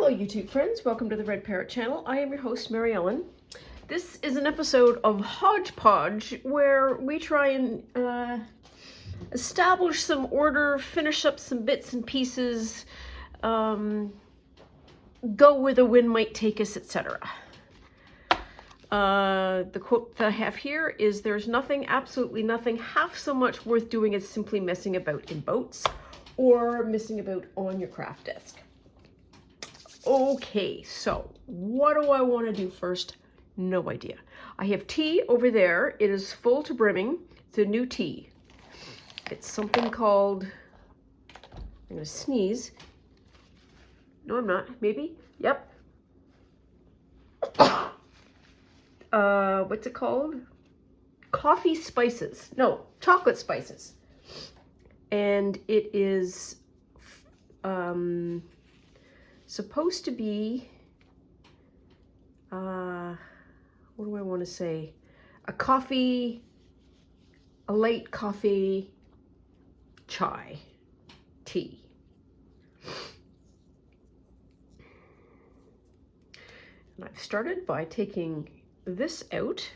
Hello YouTube friends, welcome to the Red Parrot channel. I am your host Mary Ellen. This is an episode of Hodgepodge where we try and establish some order, finish up some bits and pieces, go where the wind might take us, etc. The quote that I have here is, "There's nothing, absolutely nothing, half so much worth doing as simply messing about in boats or messing about on your craft desk." Okay, so what do I want to do first? No idea. I have tea over there. It is full to brimming. It's a new tea. It's something called, I'm going to sneeze. No, I'm not. Maybe? Yep. What's it called? Coffee spices. No, chocolate spices. And it is supposed to be, what do I want to say? A light coffee chai tea. And I've started by taking this out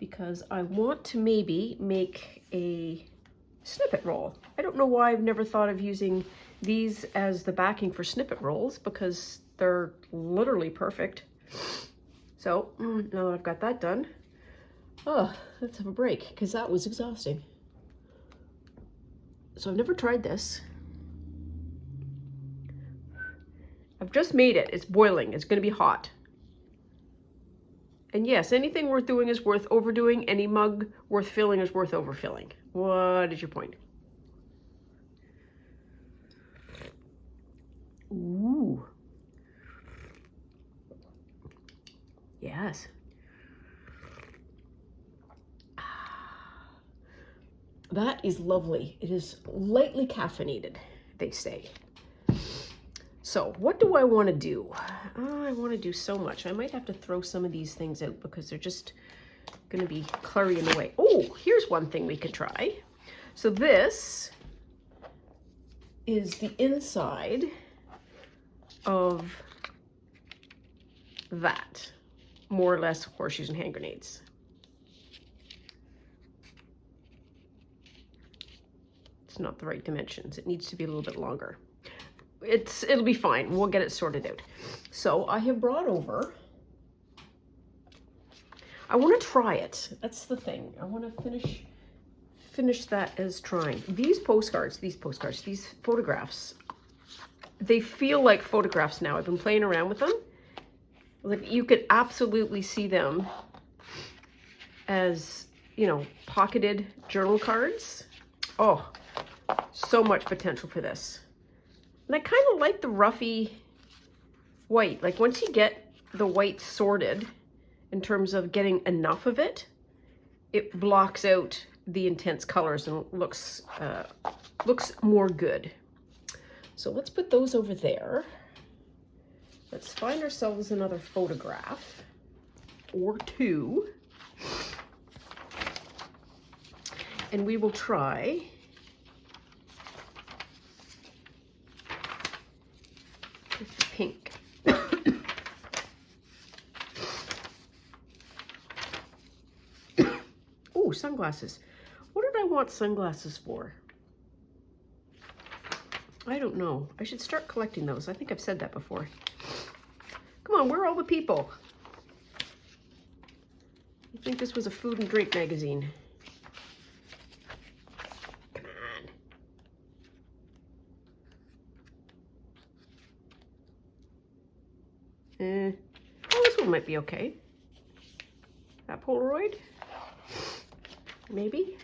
because I want to maybe make a snippet roll. I don't know why I've never thought of using these as the backing for snippet rolls, because they're literally perfect. So now that I've got that done, let's have a break because that was exhausting. So I've never tried this. I've just made it. It's boiling. It's going to be hot. And yes, anything worth doing is worth overdoing. Any mug worth filling is worth overfilling. What is your point? Ooh. Yes. That is lovely. It is lightly caffeinated, they say. So what do I want to do? I want to do so much. I might have to throw some of these things out because they're just going to be cluttery in the way. Oh, here's one thing we could try. So this is the inside of that, more or less, horseshoes and hand grenades. It's not the right dimensions. It needs to be a little bit longer. It'll be fine. We'll get it sorted out. So I have brought over, I want to try it. That's the thing. I want to finish that as trying. These photographs, they feel like photographs now. I've been playing around with them. Like, you could absolutely see them as, you know, pocketed journal cards. Oh, so much potential for this. And I kind of like the roughy white. Like, once you get the white sorted in terms of getting enough of it, it blocks out the intense colors and looks more good. So let's put those over there. Let's find ourselves another photograph or two. And we will try with the pink. Oh, sunglasses. What did I want sunglasses for? I don't know. I should start collecting those. I think I've said that before. Come on, where are all the people? I think this was a food and drink magazine. Come on. Oh, this one might be okay. That Polaroid? Maybe.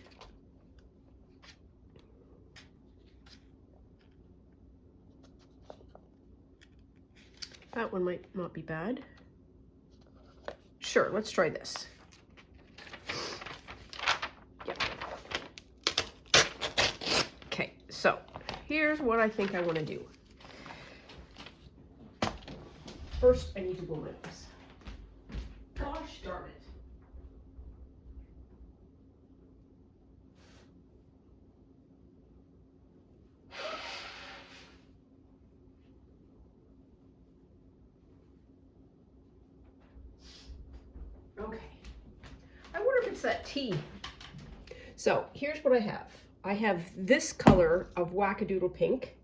That one might not be bad. Sure, let's try this. Yep. Okay, so here's what I think I want to do. First, I need to blow my nose. Gosh darn it. What's that tea? So here's what I have. I have this color of Wackadoodle Pink.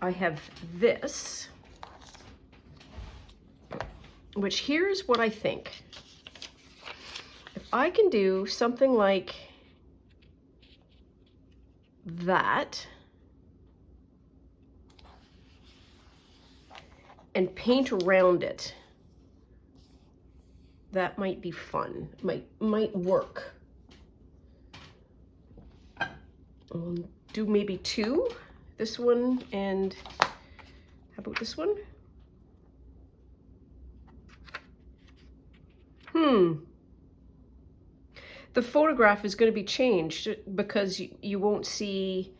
I have this, which here's what I think. If I can do something like that and paint around it, that might be fun, might work. I'll do maybe two, this one, and how about this one? The photograph is going to be changed because you won't see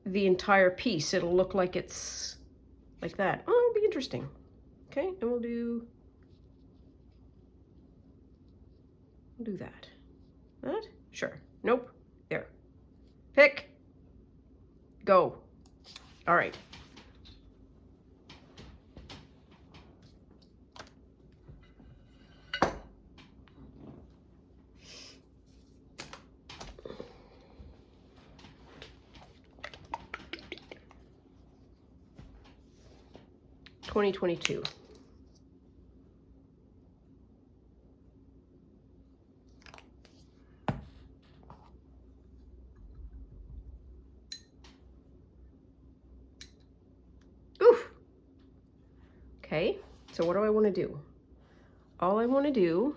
the entire piece. It'll look like it's like that. Oh, it'll be interesting. Okay, and we'll do that. That? Sure. Nope. There. Pick. Go. All right. $2022. Oof. Okay, so what do I want to do? All I want to do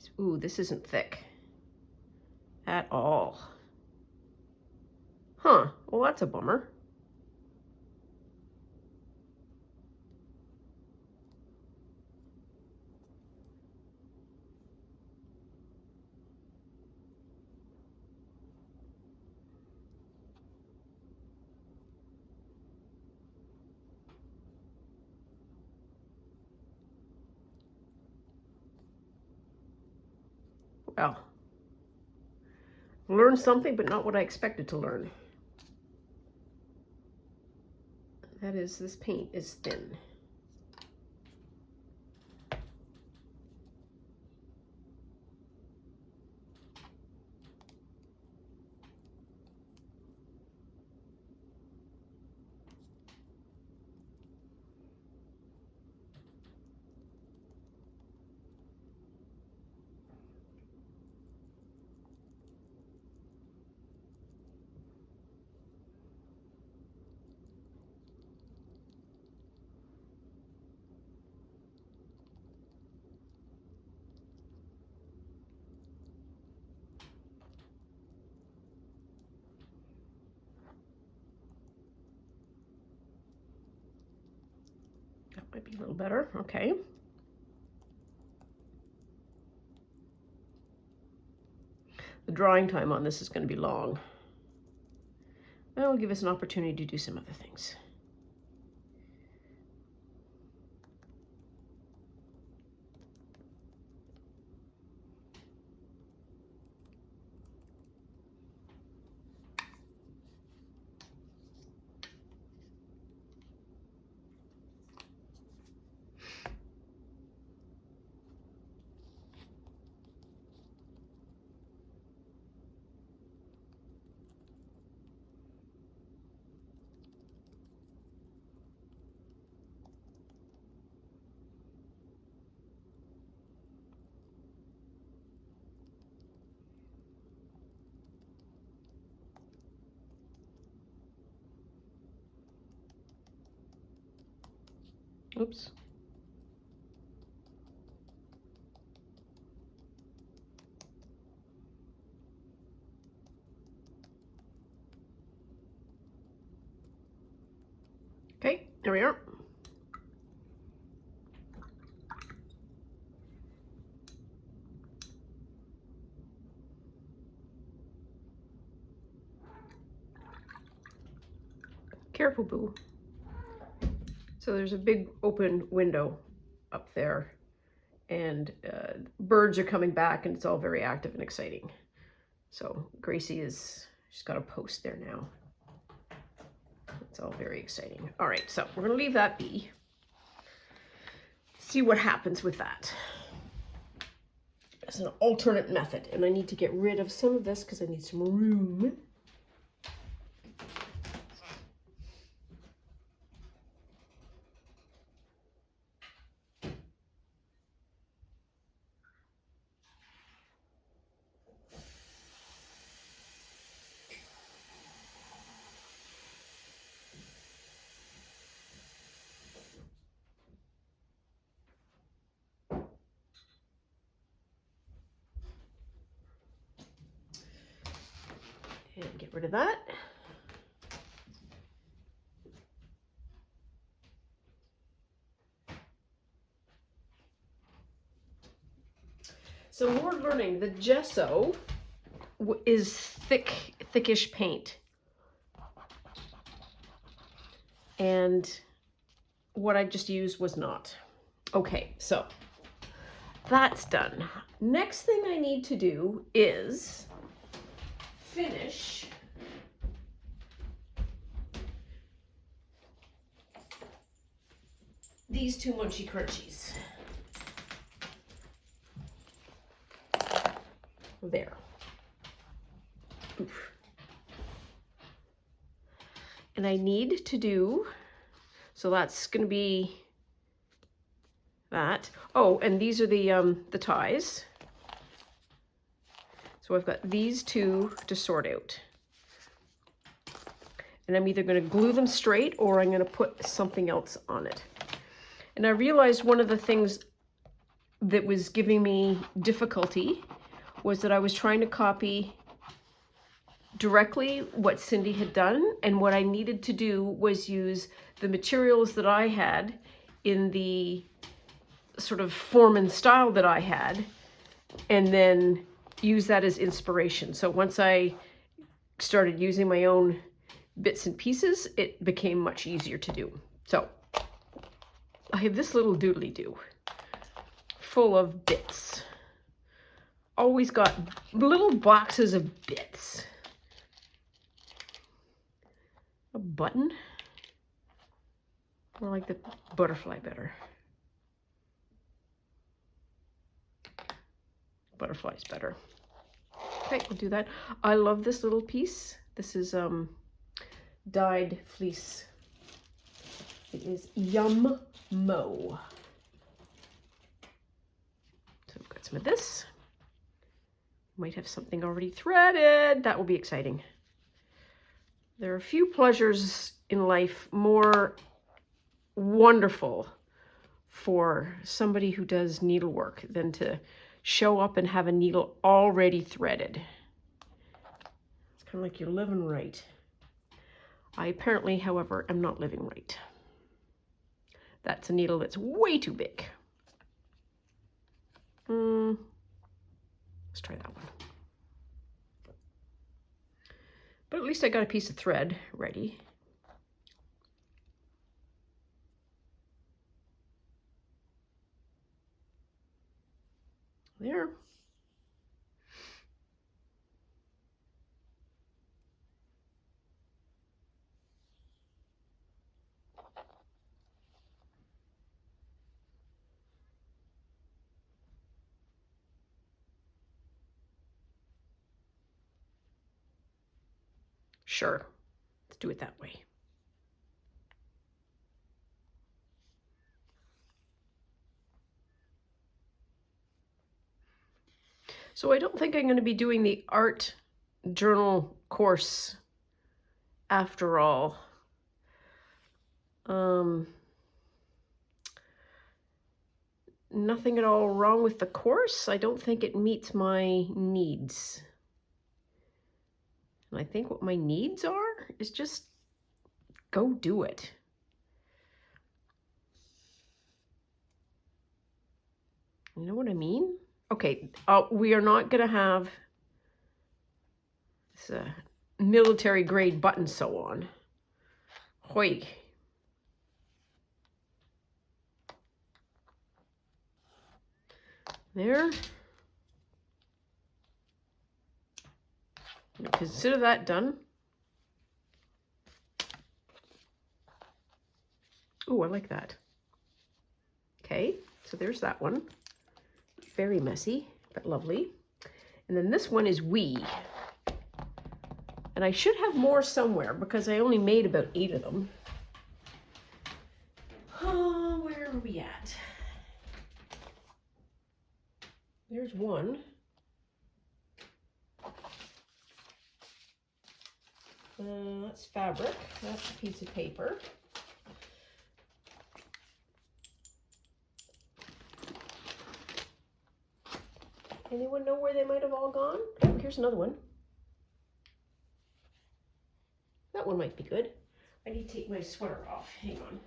is, ooh, this isn't thick at all. Huh, well, that's a bummer. Well, learned something, but not what I expected to learn. That is, this paint is thin. That might be a little better. Okay. The drying time on this is going to be long. That'll give us an opportunity to do some other things. Oops. Okay, there we are. Careful, boo. So there's a big open window up there, and birds are coming back, and it's all very active and exciting. So Gracie she's got a post there now. It's all very exciting. All right, so we're gonna leave that be. See what happens with that. as an alternate method. And I need to get rid of some of this because I need some room. And get rid of that. So we're learning the gesso is thickish paint. And what I just used was not. Okay, so that's done. Next thing I need to do is finish these two munchy crunchies. There. Oof. And I need to do, so that's going to be that. Oh, and these are the ties. So I've got these two to sort out. And I'm either going to glue them straight or I'm going to put something else on it. And I realized one of the things that was giving me difficulty was that I was trying to copy directly what Cindy had done, and what I needed to do was use the materials that I had in the sort of form and style that I had, and then use that as inspiration. So once I started using my own bits and pieces, it became much easier to do. So I have this little doodly-doo full of bits. Always got little boxes of bits. A button. I like the butterfly better. Butterfly's better. Okay, we'll do that. I love this little piece. This is dyed fleece. It is Yum Mo. So we've got some of this. Might have something already threaded. That will be exciting. There are a few pleasures in life more wonderful for somebody who does needlework than to show up and have a needle already threaded. It's kind of like you're living right. I apparently, however, am not living right. That's a needle that's way too big. Let's try that one. But at least I got a piece of thread ready. There. Sure, let's do it that way. So I don't think I'm going to be doing the art journal course after all. Nothing at all wrong with the course. I don't think it meets my needs. And I think what my needs are is just go do it. You know what I mean? Okay, we are not going to have this military grade button sew on. Hoi. There. Consider that done. Oh, I like that. Okay, so there's that one. Very messy, but lovely. And then this one is We. And I should have more somewhere because I only made about 8 of them. Oh, where are we at? There's one. That's fabric. That's a piece of paper. Anyone know where they might have all gone? Oh, here's another one. That one might be good. I need to take my sweater off. Hang on.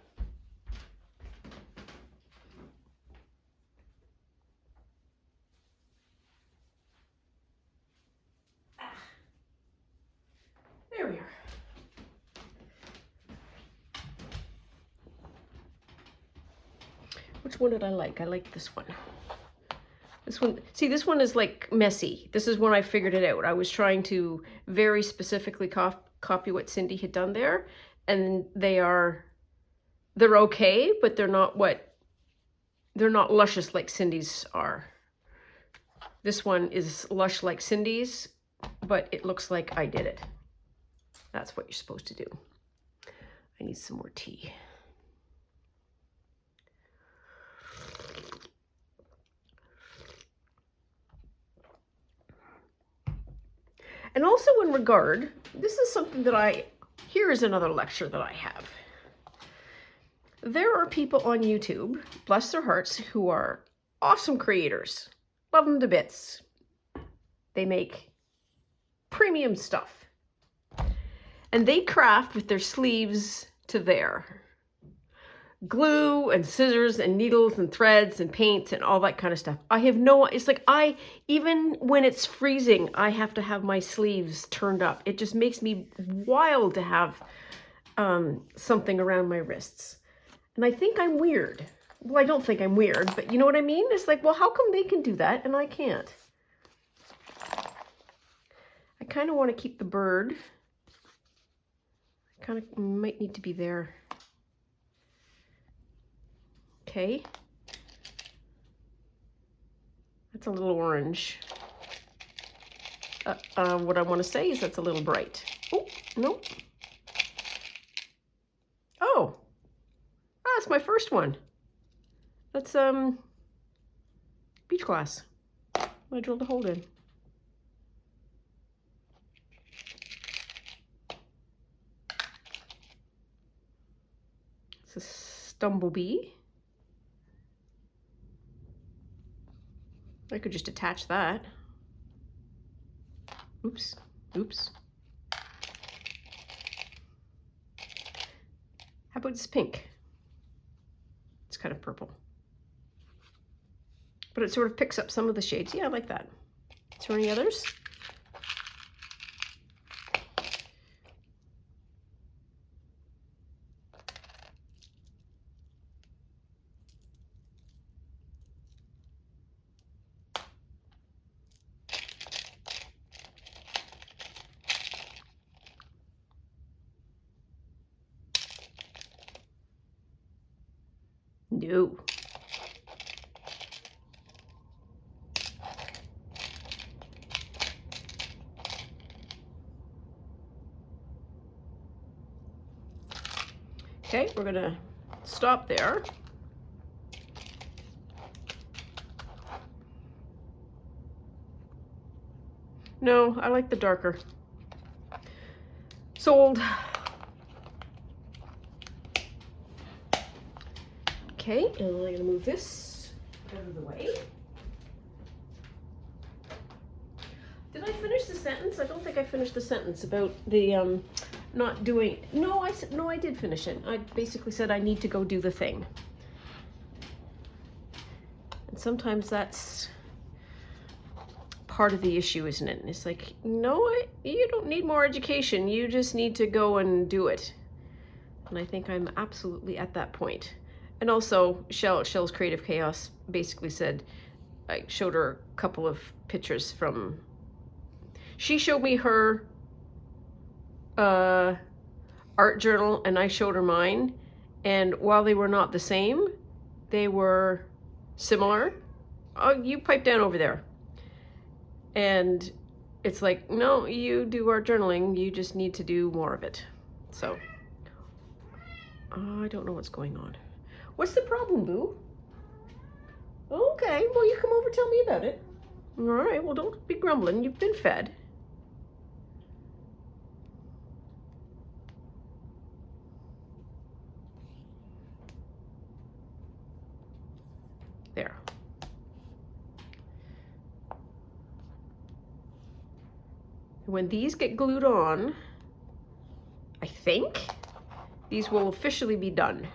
There we are. Which one did I like? I like this one. This one, see, this one is like messy. This is when I figured it out. I was trying to very specifically copy what Cindy had done there, and they're okay, but they're not luscious like Cindy's are. This one is lush like Cindy's, but it looks like I did it. That's what you're supposed to do. I need some more tea. And also in regard, this is something that here is another lecture that I have. There are people on YouTube, bless their hearts, who are awesome creators. Love them to bits. They make premium stuff. And they craft with their sleeves to there. Glue and scissors and needles and threads and paint and all that kind of stuff. It's like even when it's freezing, I have to have my sleeves turned up. It just makes me wild to have something around my wrists. And I think I'm weird. Well, I don't think I'm weird, but you know what I mean? It's like, well, how come they can do that and I can't? I kind of want to keep the bird. I kind of might need to be there. Okay. That's a little orange. What I want to say is that's a little bright. Oh, no. Oh, that's my first one. That's beach glass. I drilled a hole in. It's a stumblebee. I could just attach that. Oops, oops. How about this pink? It's kind of purple. But it sort of picks up some of the shades. Yeah, I like that. Is there any others? No. Okay, we're gonna stop there. No, I like the darker. Sold. Okay, and I'm going to move this out of the way. Did I finish the sentence? I don't think I finished the sentence about the not doing. No, I did finish it. I basically said I need to go do the thing. And sometimes that's part of the issue, isn't it? It's like, no, you don't need more education. You just need to go and do it. And I think I'm absolutely at that point. And also, Shell's Creative Chaos basically said, I showed her a couple of pictures from, she showed me her art journal and I showed her mine. And while they were not the same, they were similar. Oh, you pipe down over there. And it's like, no, you do art journaling, you just need to do more of it. So, I don't know what's going on. What's the problem, Boo? Okay, well, you come over, tell me about it. All right, well, don't be grumbling, you've been fed. There. When these get glued on, I think these will officially be done.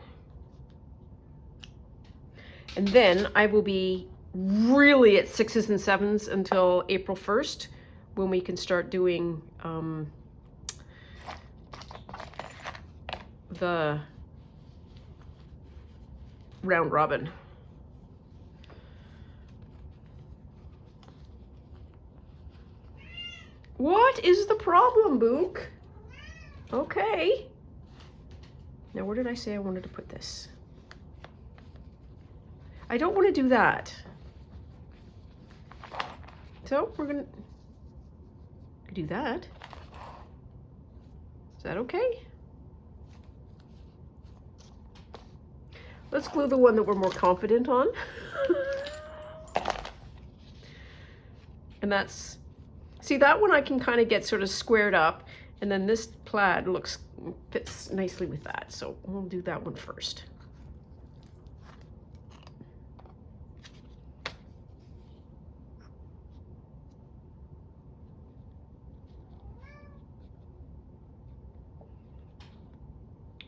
And then I will be really at 6s and 7s until April 1st, when we can start doing the round robin. What is the problem, Book? Okay. Now, where did I say I wanted to put this? I don't want to do that. So we're going to do that. Is that okay? Let's glue the one that we're more confident on. And that's, see, that one I can kind of get sort of squared up, and then this plaid fits nicely with that. So we'll do that one first.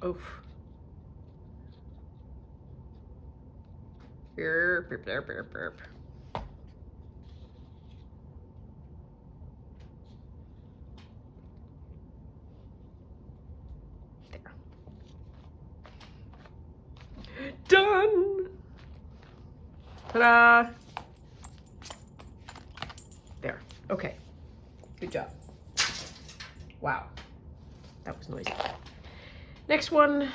Oof. Burp, burp, burp, burp, burp. There. Done! Ta-da! There. Okay. Good job. Wow. That was noisy. Next one.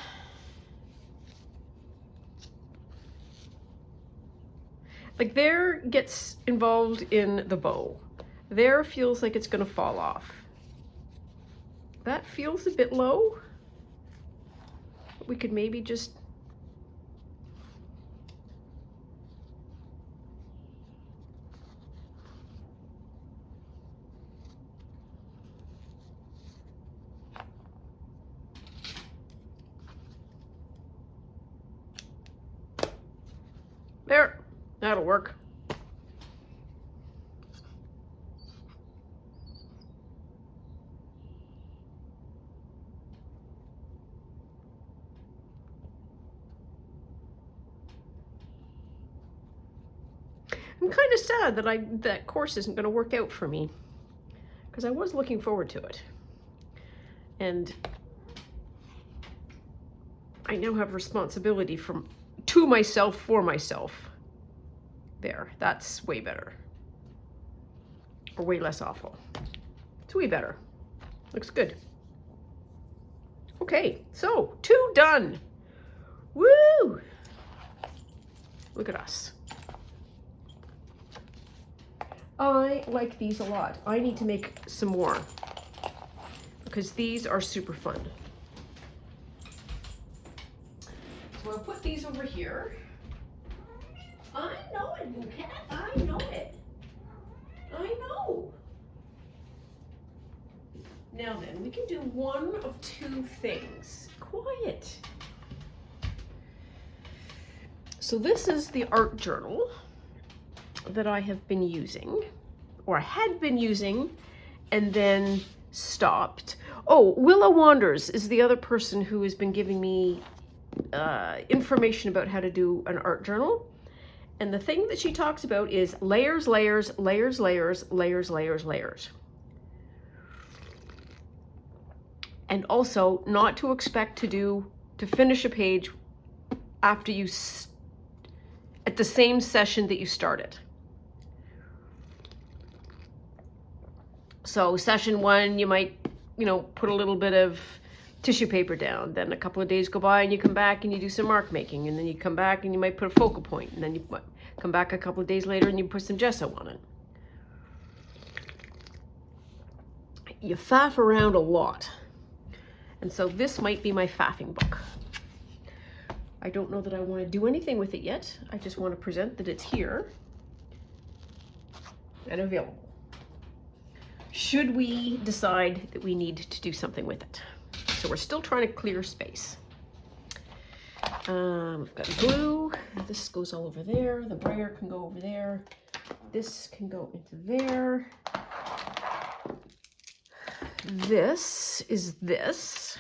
Like, there gets involved in the bow. There feels like it's gonna fall off. That feels a bit low. We could maybe just there. That'll work. I'm kind of sad that that course isn't going to work out for me, because I was looking forward to it. And I now have responsibility to myself for myself. There, that's way better. Or way less awful. It's way better. Looks good. Okay, so 2 done. Woo! Look at us. I like these a lot. I need to make some more, because these are super fun. So I'll put these over here. I know it, Blue Cat. I know it. I know. Now then, we can do one of 2 things. Quiet. So this is the art journal that I have been using, or had been using, and then stopped. Oh, Willow Wanders is the other person who has been giving me information about how to do an art journal. And the thing that she talks about is layers, layers, layers, layers, layers, layers, layers. And also not to expect to finish a page after you, at the same session that you started. So session 1, you might, put a little bit of tissue paper down. Then a couple of days go by and you come back and you do some mark making. And then you come back and you might put a focal point. And then you come back a couple of days later and you put some gesso on it. you faff around a lot. And so this might be my faffing book. I don't know that I want to do anything with it yet. I just want to present that it's here and available, should we decide that we need to do something with it. So we're still trying to clear space. We've got glue. This goes all over there. The brayer can go over there. This can go into there. This is this.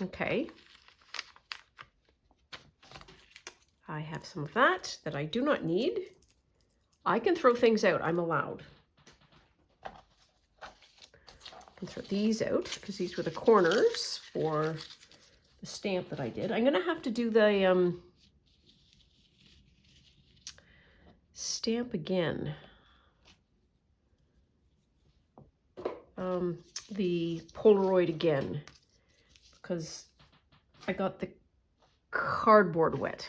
Okay. I have some of that I do not need. I can throw things out. I'm allowed. I can throw these out because these were the corners for the stamp that I did. I'm going to have to do the stamp again. The Polaroid again, because I got the cardboard wet.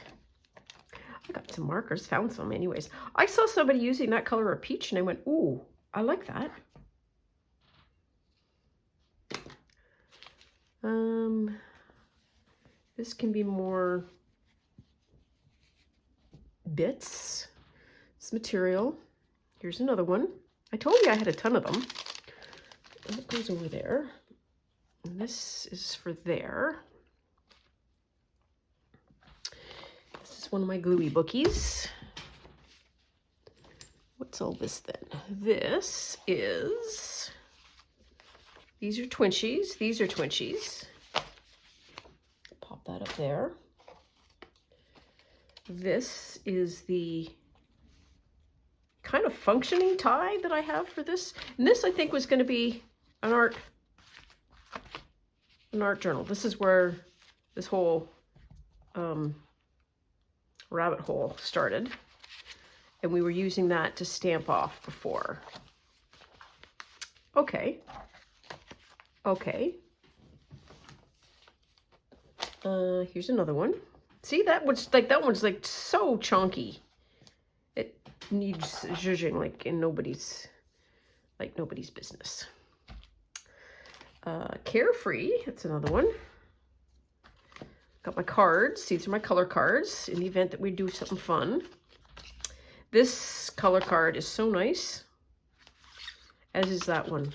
I got some markers, found some anyways. I saw somebody using that color of peach and I went, ooh, I like that. This can be more bits. This material. Here's another one. I told you I had a ton of them. That goes over there. And this is for there. This is one of my gluey bookies. What's all this then? This is, these are Twinchies. These are Twinchies. Pop that up there. This is the kind of functioning tie that I have for this. And this I think was going to be an art journal. This is where this whole rabbit hole started. And we were using that to stamp off before. Okay. Okay. Here's another one. See, that one's like so chunky. It needs zhuzhing like nobody's business. Carefree, that's another one. Got my cards. These are my color cards in the event that we do something fun. This color card is so nice, as is that one.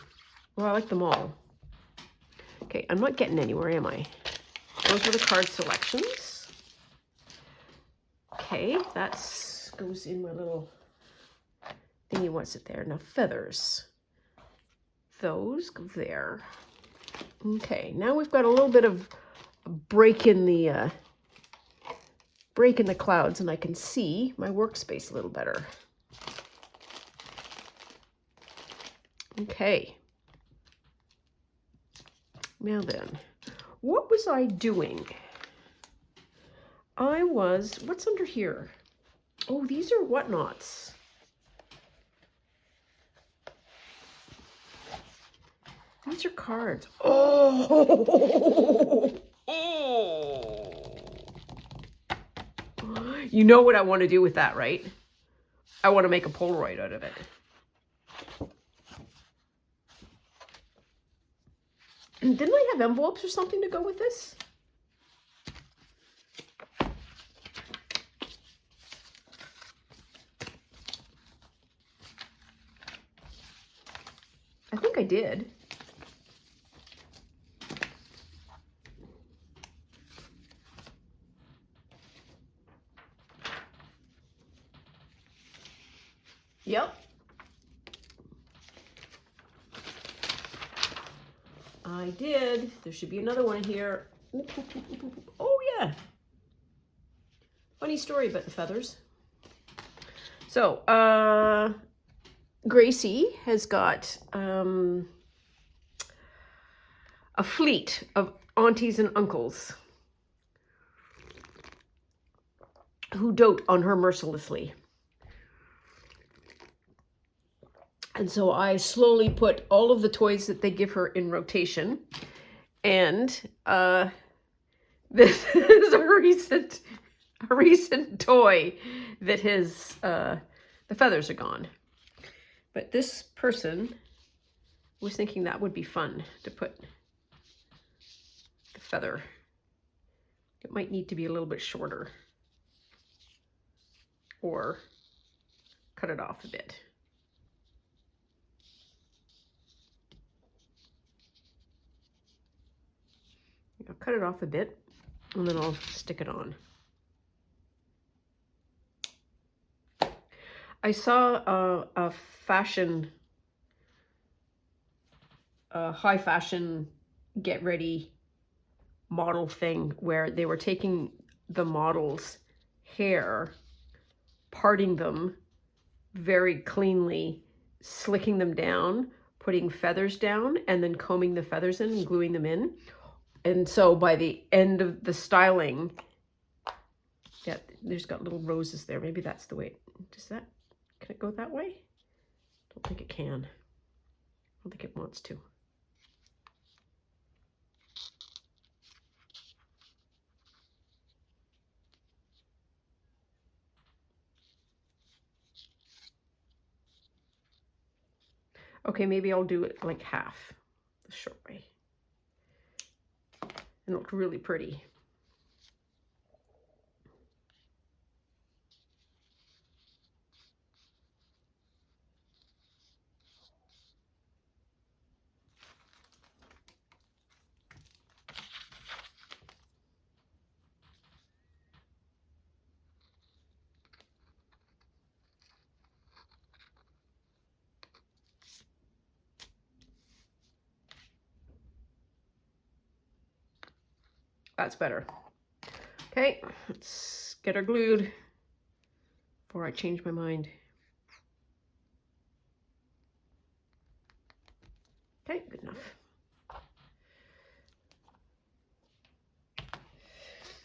Well, I like them all. Okay, I'm not getting anywhere, am I? Those are the card selections. Okay, that goes in my little thingy. What's it there? Now, feathers. Those go there. Okay, now we've got a little bit of a break in the clouds, and I can see my workspace a little better. Okay. Now then, what was I doing? What's under here? Oh, these are whatnots. These are cards. Oh! Oh! You know what I want to do with that, right? I want to make a Polaroid out of it. And didn't I have envelopes or something to go with this? I think I did. Yep. I did. There should be another one here. Oh, yeah. Funny story about the feathers. So, Gracie has got a fleet of aunties and uncles who dote on her mercilessly. And so I slowly put all of the toys that they give her in rotation. And this is a recent toy that the feathers are gone. But this person was thinking that would be fun to put the feather. It might need to be a little bit shorter or cut it off a bit. I'll cut it off a bit and then I'll stick it on. I saw a fashion, high fashion get ready model thing where they were taking the model's hair, parting them very cleanly, slicking them down, putting feathers down, and then combing the feathers in and gluing them in. And so by the end of the styling, yeah, there's got little roses there. Maybe that's the way. Does that, can it go that way? I don't think it can. I don't think it wants to. Okay, maybe I'll do it like half, the short way. And look really pretty. That's better. Okay, let's get her glued before I change my mind. Okay, good enough.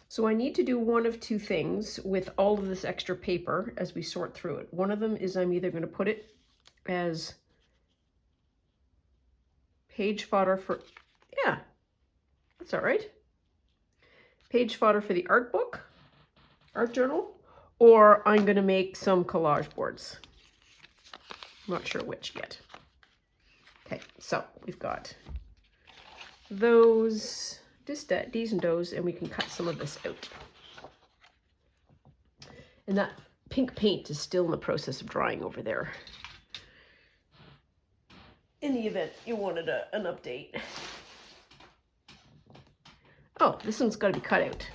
So I need to do one of two things with all of this extra paper as we sort through it. One of them is I'm either going to put it as page fodder for, yeah, that's all right. Page fodder for the art book, art journal, or I'm going to make some collage boards. I'm not sure which yet. Okay, so we've got those, these and those, and we can cut some of this out. And that pink paint is still in the process of drying over there. In the event you wanted an update. Oh, this one's got to be cut out.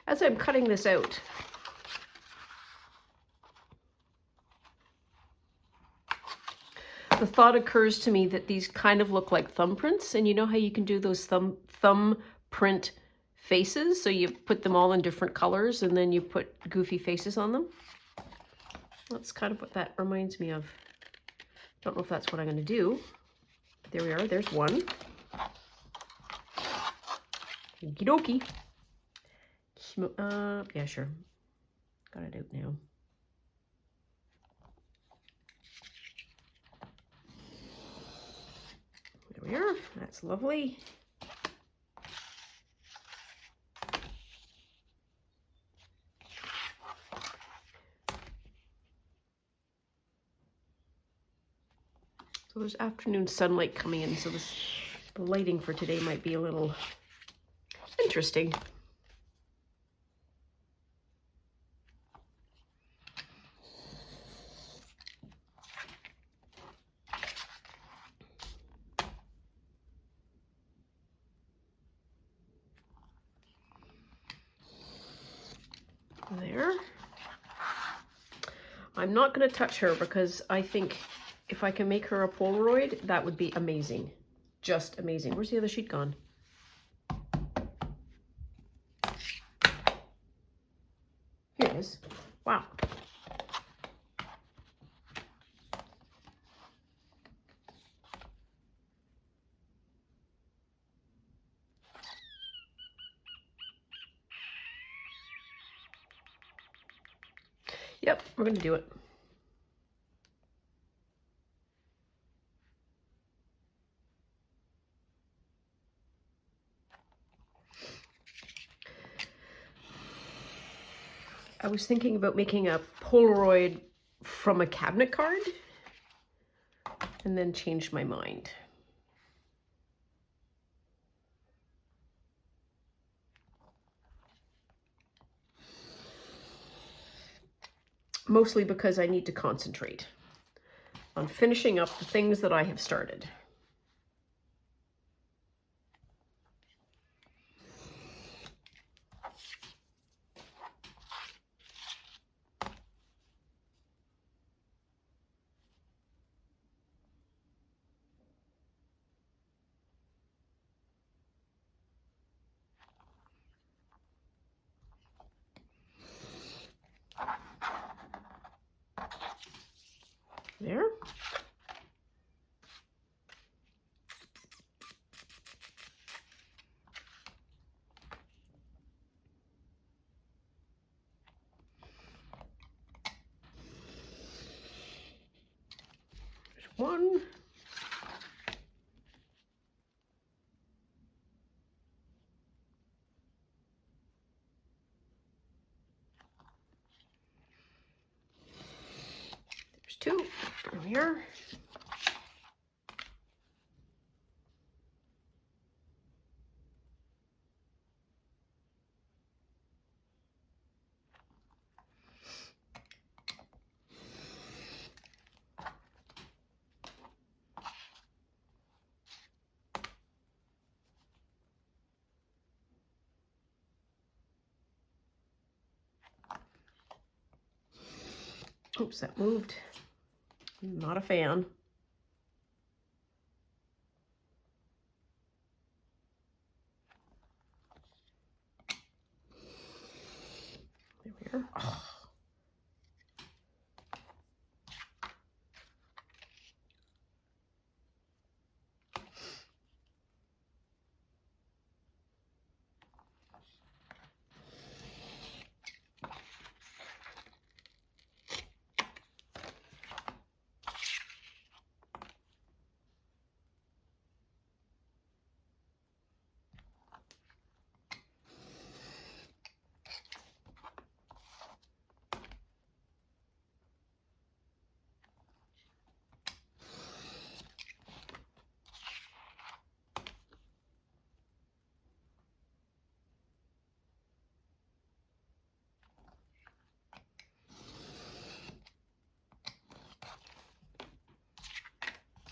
As I'm cutting this out, the thought occurs to me that these kind of look like thumbprints, and you know how you can do those thumbprint faces? So you put them all in different colors and then you put goofy faces on them. That's kind of what that reminds me of. Don't know if that's what I'm going to do. But there we are. There's one. Okie dokie. Yeah, sure. Got it out now. There we are. That's lovely. So there's afternoon sunlight coming in, so the lighting for today might be a little interesting. There. I'm not going to touch her because I think if I can make her a Polaroid, that would be amazing. Just amazing. Where's the other sheet gone? Here it is. Wow. Yep, we're going to do it. I was thinking about making a Polaroid from a cabinet card and then changed my mind. Mostly because I need to concentrate on finishing up the things that I have started. There. There's one. There's two. Over here. Oops, that moved. I'm not a fan. There we are. Oh.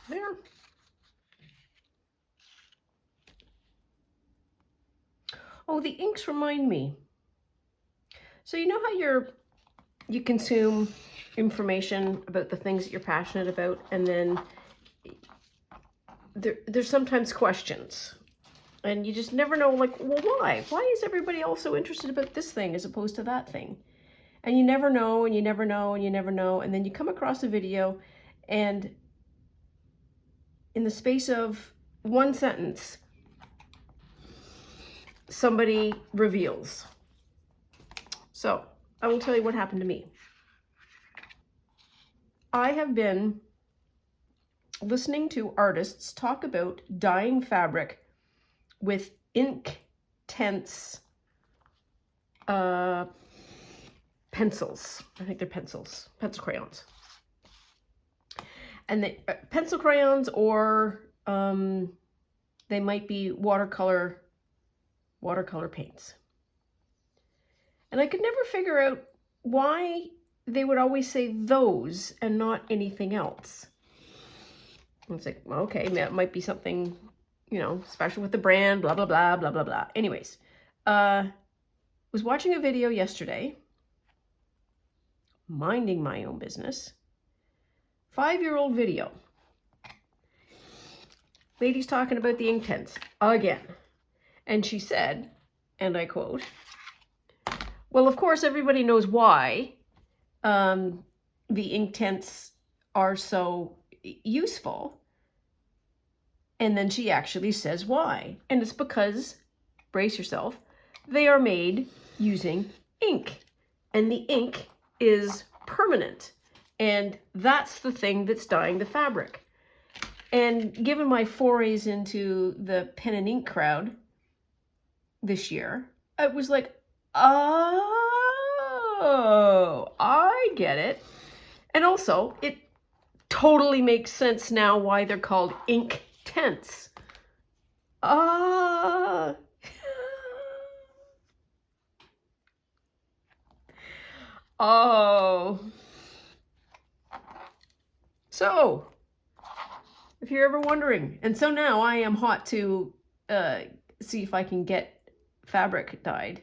There. Oh, the inks remind me. So you know how you consume information about the things that you're passionate about, and then there's sometimes questions, and you just never know, like, well, why? Why is everybody also interested about this thing as opposed to that thing? And you never know, and you never know, and you never know, and then you come across a video, and in the space of one sentence, somebody reveals. So I will tell you what happened to me. I have been listening to artists talk about dyeing fabric with intense pencils. I think they're pencil crayons. And they pencil crayons, or they might be watercolor paints. And I could never figure out why they would always say those and not anything else. And it's like, well, okay, that might be something, you know, special with the brand, blah, blah, blah, blah, blah, blah. Anyways, was watching a video yesterday. minding my own business. 5-year-old video. Lady's talking about the Inktense again. And she said, and I quote, well, of course, everybody knows why the Inktense are so useful. And then she actually says why. And it's because, brace yourself, they are made using ink. And the ink is permanent. And that's the thing that's dyeing the fabric. And given my forays into the pen and ink crowd this year, it was like, oh, I get it. And also, it totally makes sense now why they're called Inktense. Oh. So, if you're ever wondering, and so now I am hot to see if I can get fabric dyed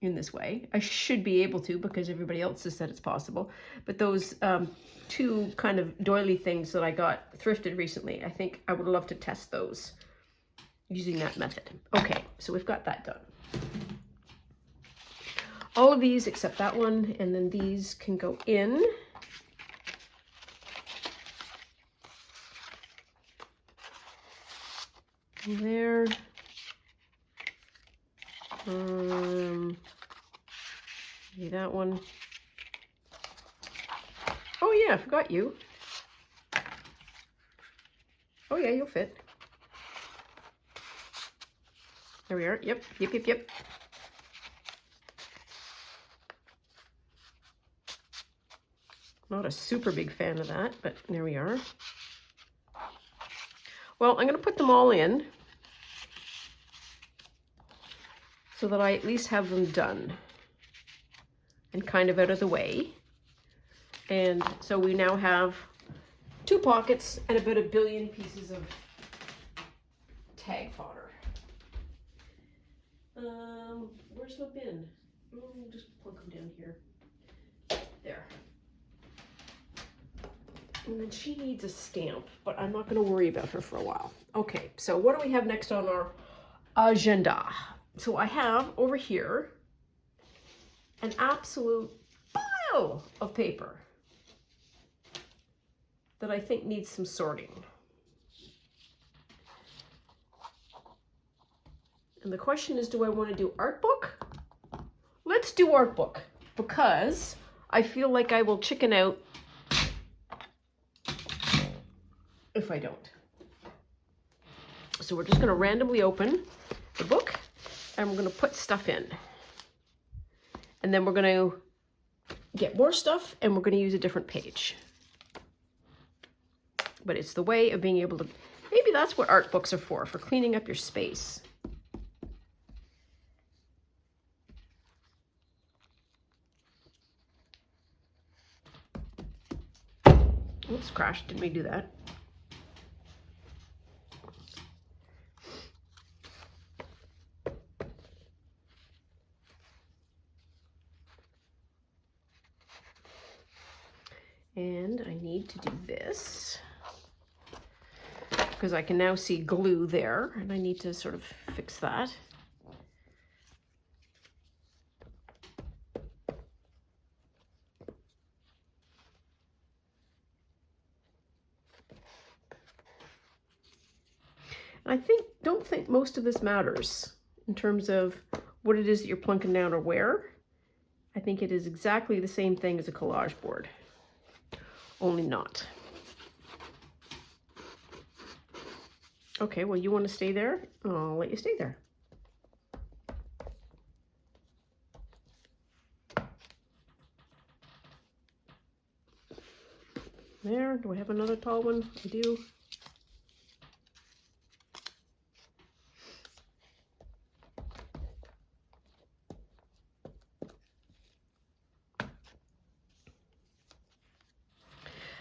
in this way. I should be able to because everybody else has said it's possible. But those two kind of doily things that I got thrifted recently, I think I would love to test those using that method. Okay, so we've got that done. All of these except that one, and then these can go in. There. Maybe that one. Oh yeah, I forgot you. Oh yeah, you'll fit. There we are. Yep. Not a super big fan of that, but there we are. Well, I'm going to put them all in so that I at least have them done and kind of out of the way. And so we now have 2 pockets and about 1 billion pieces of tag fodder. Where's my bin? Just plunk them down here. There. And then she needs a stamp, but I'm not going to worry about her for a while. Okay, so what do we have next on our agenda? So I have over here an absolute pile of paper that I think needs some sorting. And the question is, do I want to do art book? Let's do art book, because I feel like I will chicken out if I don't. So we're just going to randomly open the book and we're going to put stuff in. And then we're going to get more stuff and we're going to use a different page. But it's the way of being able to, maybe that's what art books are for cleaning up your space. Oops, crashed, didn't we do that? And I need to do this because I can now see glue there and I need to sort of fix that. And I don't think most of this matters in terms of what it is that you're plunking down or where. I think it is exactly the same thing as a collage board. Only not. Okay, well, you want to stay there? I'll let you stay there. There, do I have another tall one? I do.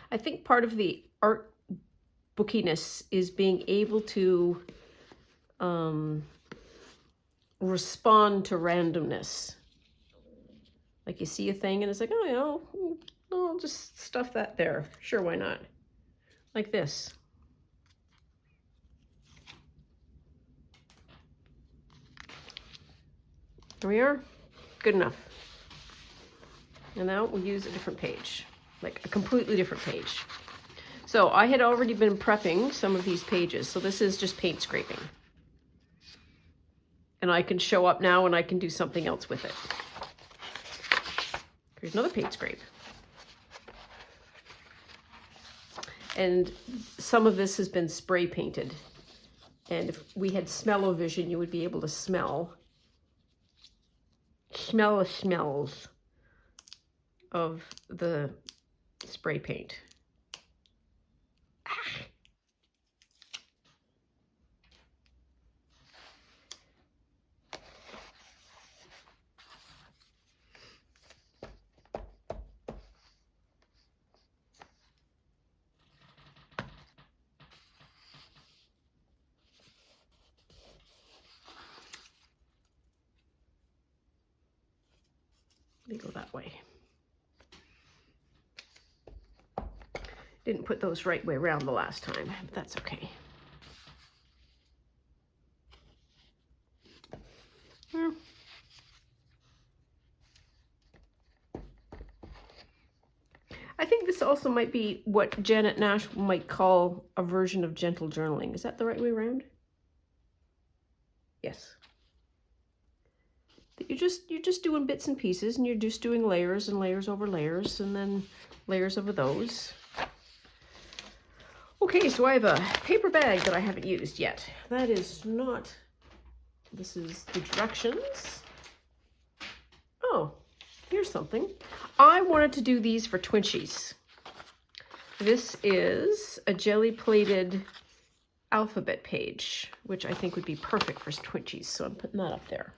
I think part of the art bookiness is being able to respond to randomness. Like you see a thing and it's like, oh, yeah, I'll just stuff that there. Sure, why not? Like this. There we are. Good enough. And now we'll use a different page, like a completely different page. So I had already been prepping some of these pages. So this is just paint scraping. And I can show up now and I can do something else with it. Here's another paint scrape. And some of this has been spray painted. And if we had smell-o-vision, you would be able to smell the smells of the spray paint. They go that way. Didn't put those right way around the last time, but that's okay. I think this also might be what Janet Nash might call a version of gentle journaling. Is that the right way around? Yes. You're just doing bits and pieces, and you're just doing layers and layers over layers, and then layers over those. Okay, so I have a paper bag that I haven't used yet. That is not, this is the directions. Oh, here's something. I wanted to do these for Twinchies. This is a jelly-plated alphabet page, which I think would be perfect for Twinchies, so I'm putting that up there.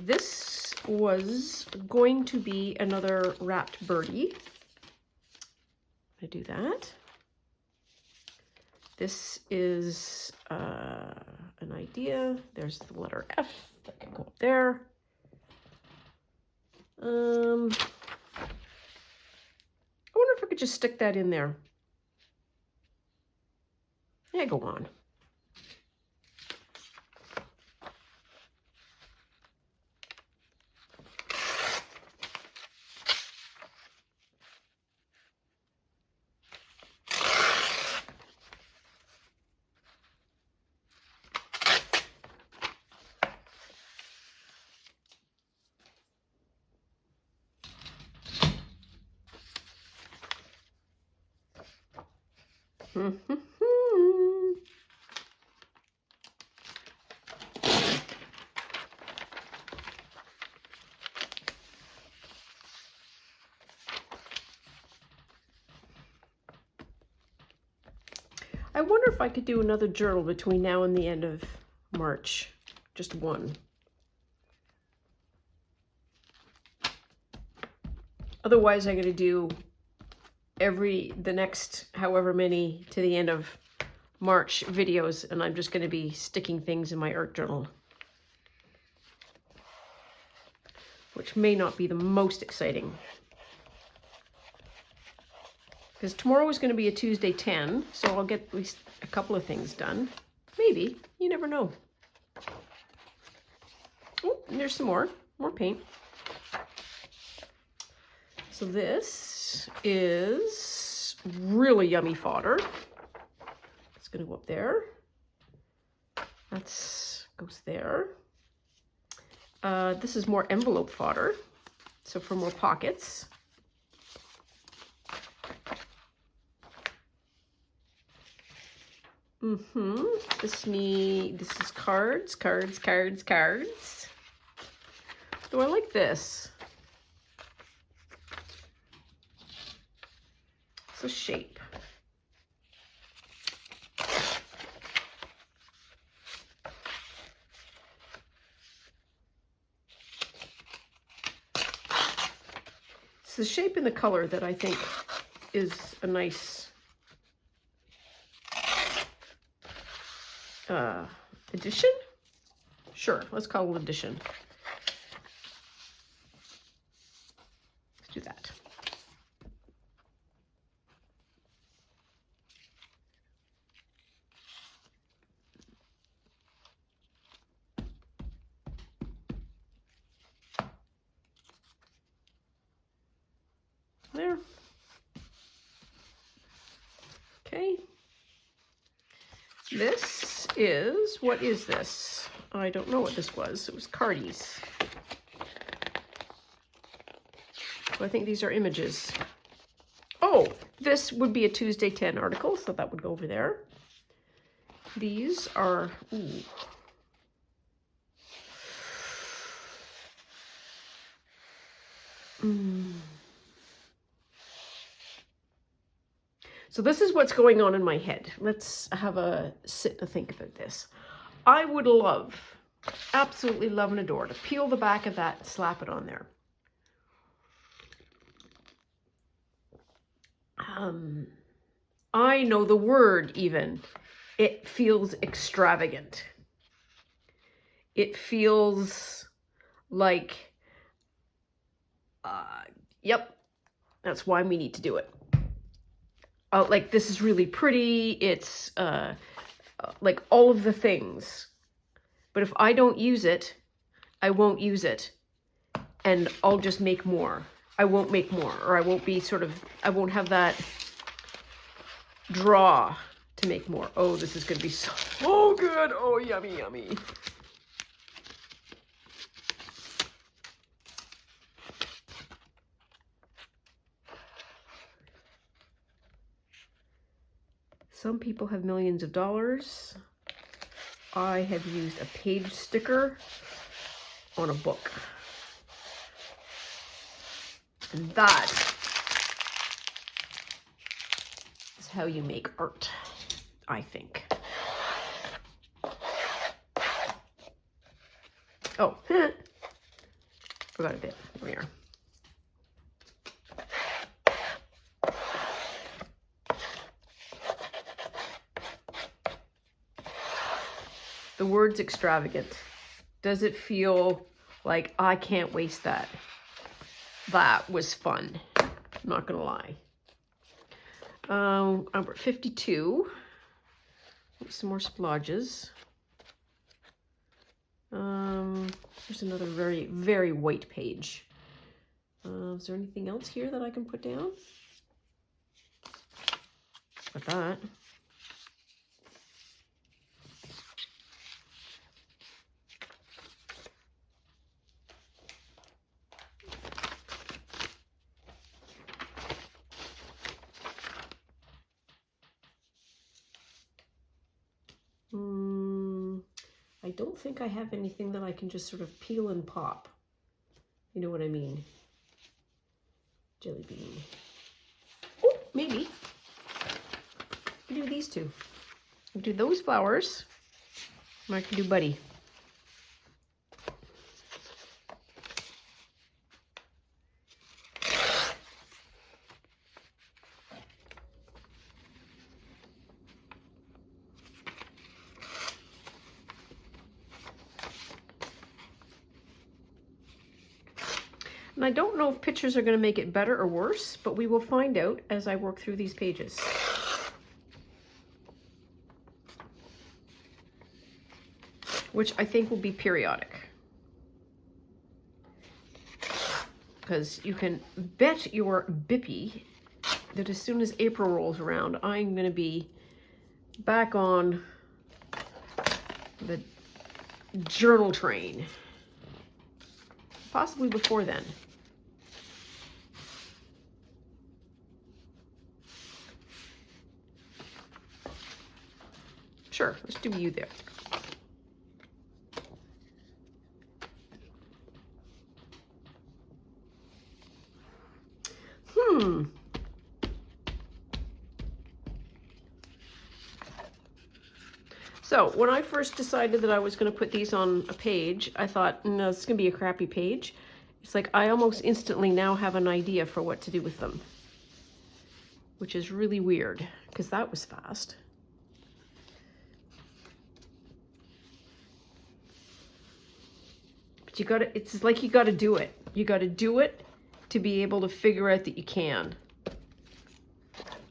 This was going to be another wrapped birdie. I do that. This is an idea. There's the letter F that can go up there. I wonder if I could just stick that in there. Yeah, go on. I wonder if I could do another journal between now and the end of March. Just one. Otherwise, I'm going to do the next however many to the end of March videos, and I'm just going to be sticking things in my art journal, which may not be the most exciting. Because tomorrow is going to be a Tuesday 10, so I'll get at least a couple of things done. Maybe. You never know. Oh, and there's some more paint. So this is really yummy fodder. It's going to go up there. That goes there. This is more envelope fodder, so for more pockets. This is cards. Do I like this? It's a shape. It's the shape and the color that I think is a nice addition? Sure, let's call it addition. do that. There. Okay. This is, what is this? I don't know what this was. It was cardies. So I think these are images. Oh, this would be a Tuesday 10 article, so that would go over there. These are, ooh. So this is what's going on in my head. Let's have a sit and think about this. I would love, absolutely love and adore, to peel the back of that and slap it on there. I know the word even. It feels extravagant. It feels like, yep, that's why we need to do it. Like, this is really pretty. It's like all of the things. But if I don't use it, I won't use it. And I'll just make more. I won't make more. Or I won't be sort of, I won't have that draw to make more. Oh, this is going to be so good. Oh, yummy, yummy. Some people have millions of dollars. I have used a page sticker on a book. And that is how you make art, I think. Oh, forgot a bit. Here we are. The word's extravagant. Does it feel like I can't waste that? That was fun. I'm not gonna lie. Number 52. Some more splodges. There's another very, very white page. Is there anything else here that I can put down? Got that. I don't think I have anything that I can just sort of peel and pop. You know what I mean? Jelly bean. Oh, maybe. I can do these two. I can do those flowers. And I can do Buddy. And I don't know if pictures are going to make it better or worse, but we will find out as I work through these pages. Which I think will be periodic. Because you can bet your bippy that as soon as April rolls around, I'm going to be back on the journal train. Possibly before then. Sure, let's do you there. So when I first decided that I was going to put these on a page, I thought, no, this is going to be a crappy page. It's like I almost instantly now have an idea for what to do with them, which is really weird because that was fast. But you got to, it's like you got to do it. You got to do it to be able to figure out that you can.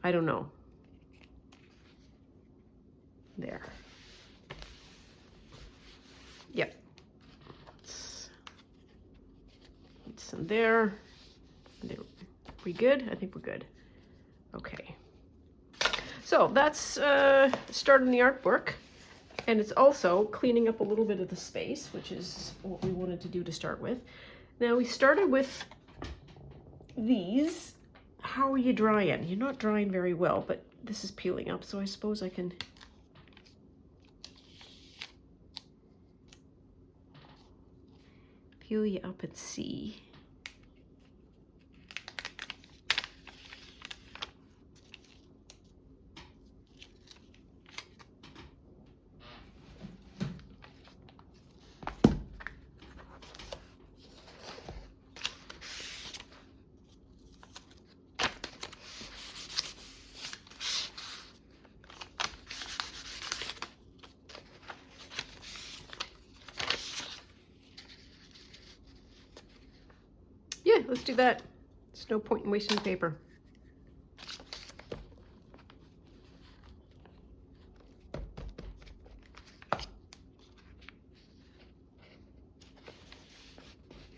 I don't know. There. Yep. Need some there. We good? I think we're good. Okay. So that's starting the artwork. And it's also cleaning up a little bit of the space, which is what we wanted to do to start with. Now we started with these. How are you drying? You're not drying very well, but this is peeling up, so I suppose I can peel you up and see. Yeah, let's do that. There's no point in wasting paper.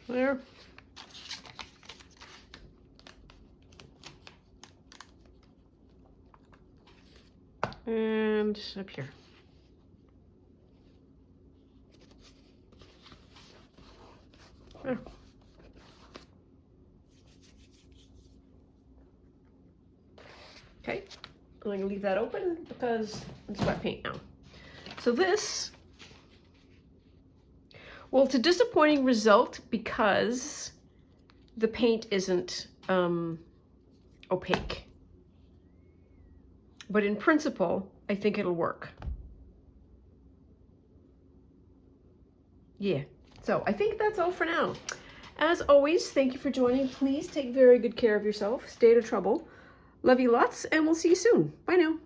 There. And up here. There. Okay, I'm going to leave that open because it's wet paint now. So this, well, it's a disappointing result because the paint isn't opaque. But in principle, I think it'll work. Yeah, so I think that's all for now. As always, thank you for joining. Please take very good care of yourself. Stay out of trouble. Love you lots, and we'll see you soon. Bye now.